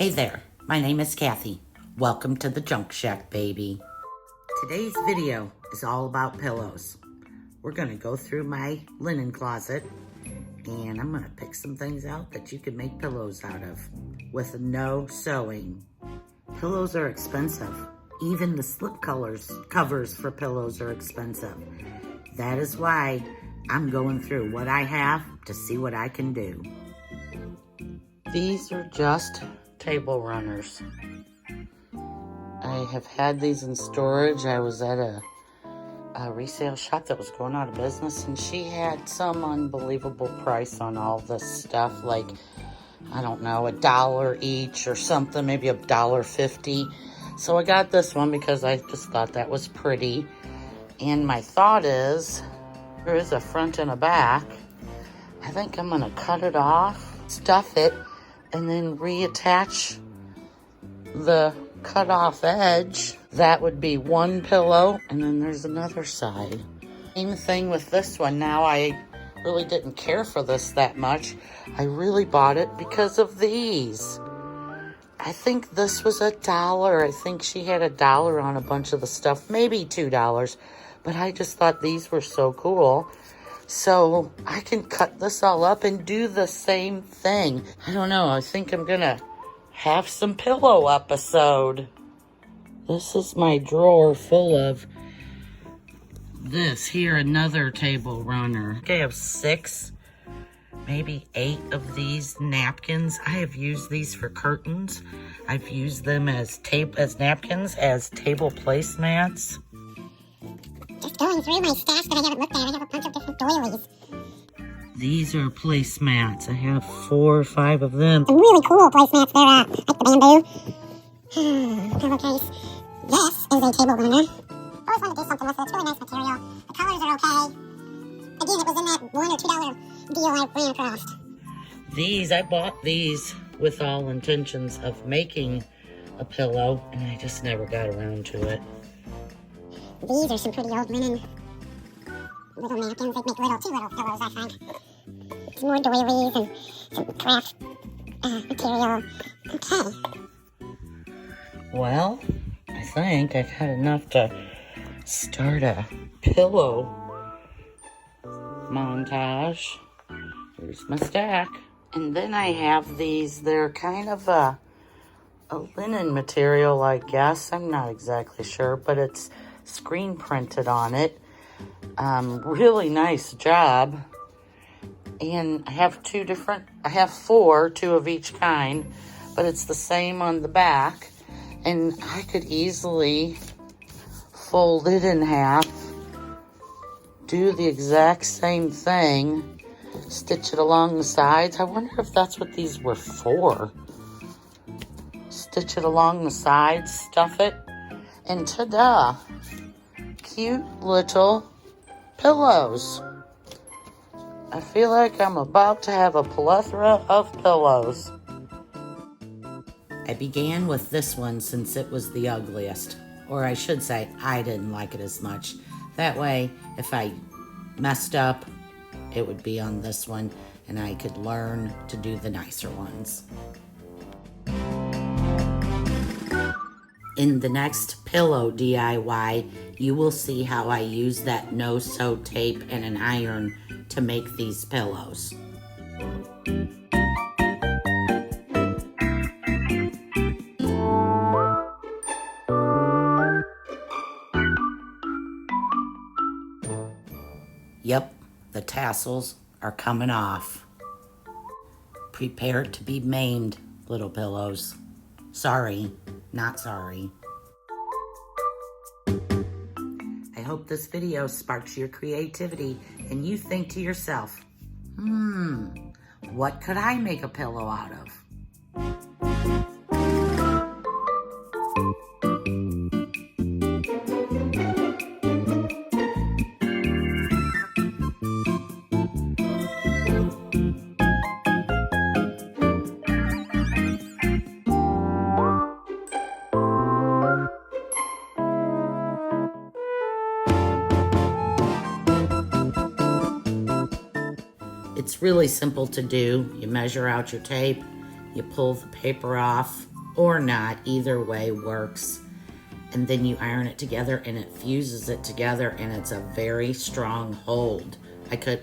Hey there, my name is Kathy. Welcome to the Junk Shack, baby. Today's video is all about pillows. We're gonna go through my linen closet and I'm gonna pick some things out that you can make pillows out of with no sewing. Pillows are expensive. Even the slip covers for pillows are expensive. That is why I'm going through what I have to see what I can do. These are just table runners. I have had these in storage. I was at a resale shop that was going out of business, and she had some unbelievable price on all this stuff, like, I don't know, $1 each or something, maybe $1.50. So I got this one because I just thought that was pretty. And my thought is, there is a front and a back. I think I'm gonna cut it off, stuff it, and then reattach the cut off edge. That would be one pillow, and then there's another side. Same thing with this one. Now, I really didn't care for this that much. I really bought it because of these. I think this was $1. I think she had $1 on a bunch of the stuff, maybe $2, but I just thought these were so cool. So I can cut this all up and do the same thing. I don't know, I think I'm gonna have some pillow episode. This is my drawer full of this here, another table runner. I have 6, maybe 8 of these napkins. I have used these for curtains. I've used them as napkins, as table placemats. Just going through my stash that I haven't looked at. I have a bunch of different doilies. These are placemats. I have 4 or 5 of them. Some really cool placemats. They're like the bamboo. Pillowcase. This is a table runner. I always wanted to do something with it. It's really nice material. The colors are okay. Again, it was in that $1 or $2 deal I ran across. I bought these with all intentions of making a pillow, and I just never got around to it. These are some pretty old linen little napkins. They make two little pillows, I find. Some more doilies and some craft material. Okay. Well, I think I've had enough to start a pillow montage. Here's my stack. And then I have these. They're kind of a linen material, I guess. I'm not exactly sure, but it's screen printed on it. Really nice job. And I have 4, 2 of each kind, but it's the same on the back. And I could easily fold it in half, do the exact same thing, stitch it along the sides. I wonder if that's what these were for. Stitch it along the sides, stuff it, and ta-da! Cute little pillows. I feel like I'm about to have a plethora of pillows. I began with this one since it was the ugliest. Or I should say, I didn't like it as much. That way, if I messed up, it would be on this one, and I could learn to do the nicer ones. In the next pillow DIY, you will see how I use that no-sew tape and an iron to make these pillows. Yep, the tassels are coming off. Prepare to be maimed, little pillows. Sorry, not sorry. I hope this video sparks your creativity and you think to yourself, what could I make a pillow out of? It's really simple to do. You measure out your tape, you pull the paper off, or not. Either way works. And then you iron it together and it fuses it together, and it's a very strong hold.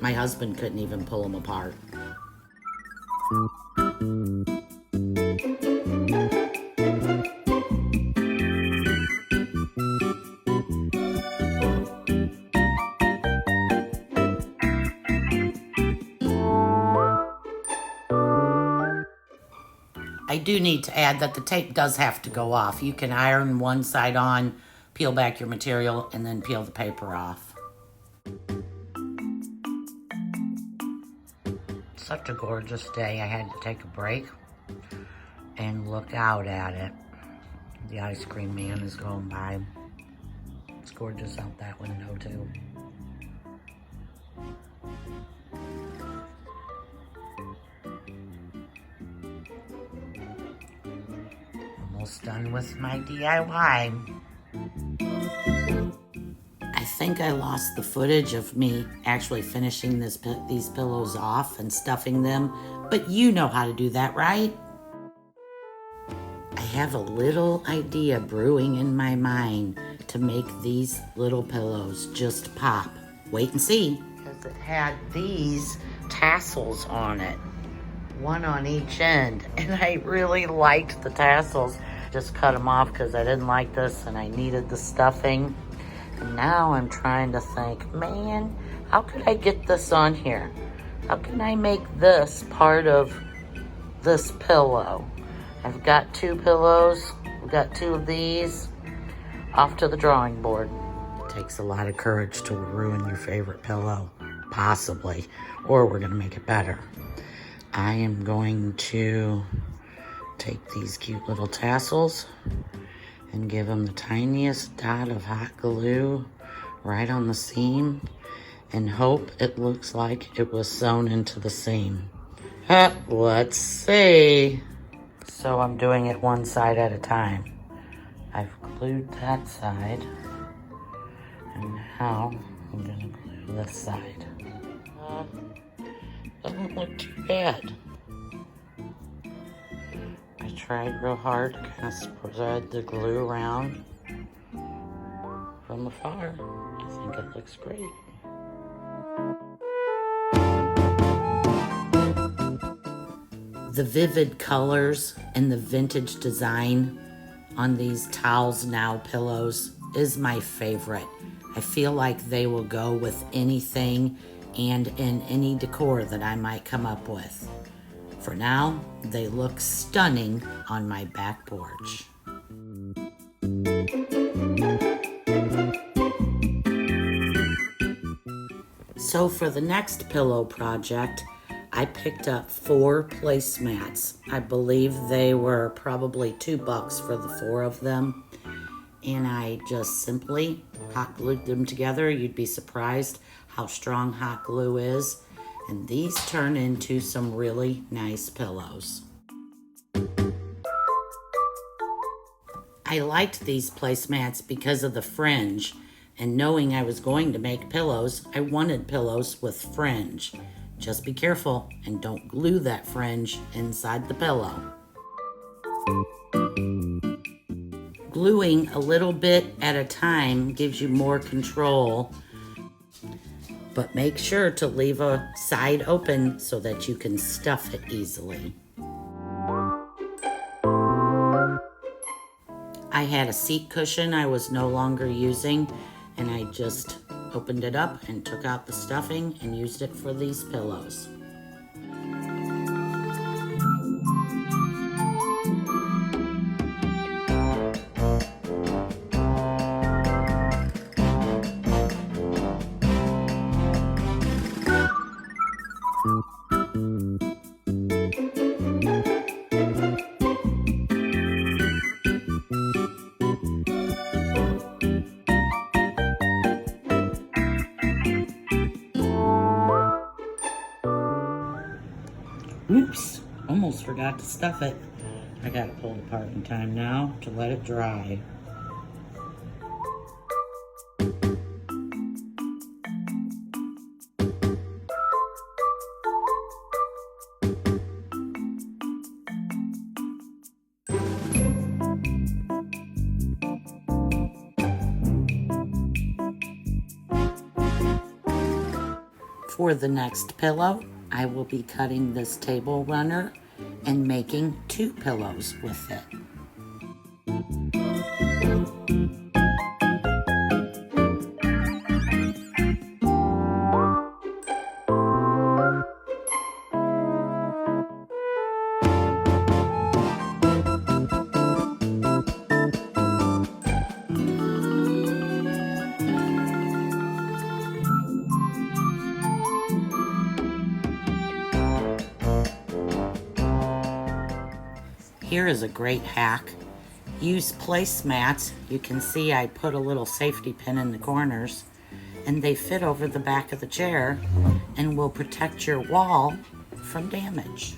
My husband couldn't even pull them apart. I do need to add that the tape does have to go off. You can iron one side on, peel back your material, and then peel the paper off. Such a gorgeous day. I had to take a break and look out at it. The ice cream man is going by. It's gorgeous out that window too. Almost done with my DIY. I think I lost the footage of me actually finishing these pillows off and stuffing them, but you know how to do that, right? I have a little idea brewing in my mind to make these little pillows just pop. Wait and see. Because it had these tassels on it, one on each end, and I really liked the tassels. Just cut them off because I didn't like this and I needed the stuffing. And now I'm trying to think, man, how could I get this on here? How can I make this part of this pillow? I've got 2 pillows. We've got 2 of these. Off to the drawing board. It takes a lot of courage to ruin your favorite pillow, possibly, or we're gonna make it better. I am going to take these cute little tassels and give them the tiniest dot of hot glue right on the seam and hope it looks like it was sewn into the seam. Let's see. So I'm doing it one side at a time. I've glued that side, and now I'm gonna glue this side. Doesn't look too bad. I tried real hard to kind of spread the glue around from afar. I think it looks great. The vivid colors and the vintage design on these Towels Now pillows is my favorite. I feel like they will go with anything and in any decor that I might come up with. For now, they look stunning on my back porch. So for the next pillow project, I picked up 4 placemats. I believe they were probably $2 for the 4 of them. And I just simply hot glued them together. You'd be surprised how strong hot glue is. And these turn into some really nice pillows. I liked these placemats because of the fringe. And knowing I was going to make pillows, I wanted pillows with fringe. Just be careful and don't glue that fringe inside the pillow. Gluing a little bit at a time gives you more control, but make sure to leave a side open so that you can stuff it easily. I had a seat cushion I was no longer using, and I just opened it up and took out the stuffing and used it for these pillows. Oops, almost forgot to stuff it. I gotta pull it apart in time now to let it dry. For the next pillow, I will be cutting this table runner and making 2 pillows with it. Here is a great hack. Use placemats. You can see I put a little safety pin in the corners, and they fit over the back of the chair and will protect your wall from damage.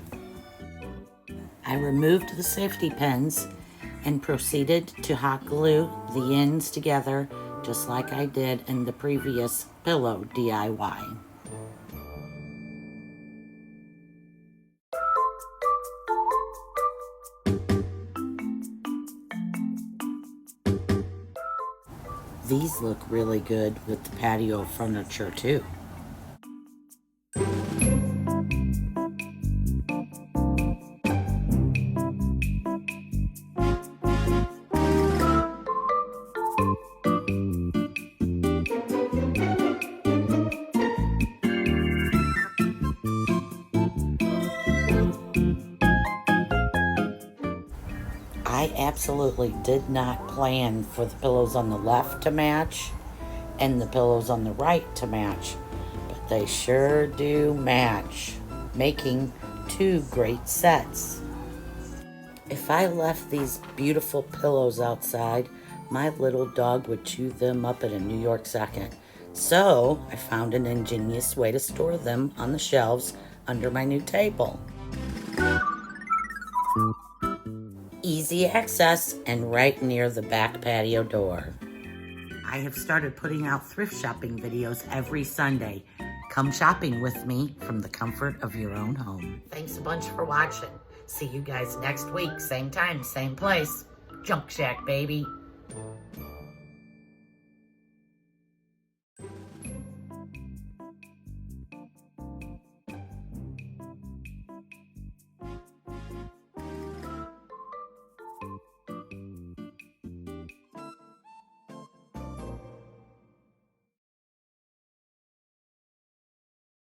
I removed the safety pins and proceeded to hot glue the ends together just like I did in the previous pillow DIY. These look really good with the patio furniture too. I absolutely did not plan for the pillows on the left to match and the pillows on the right to match, but they sure do match, making 2 great sets. If I left these beautiful pillows outside, my little dog would chew them up in a New York second. So I found an ingenious way to store them on the shelves under my new table. Easy access and right near the back patio door. I have started putting out thrift shopping videos every Sunday. Come shopping with me from the comfort of your own home. Thanks a bunch for watching. See you guys next week, same time, same place. Junk Shack, baby.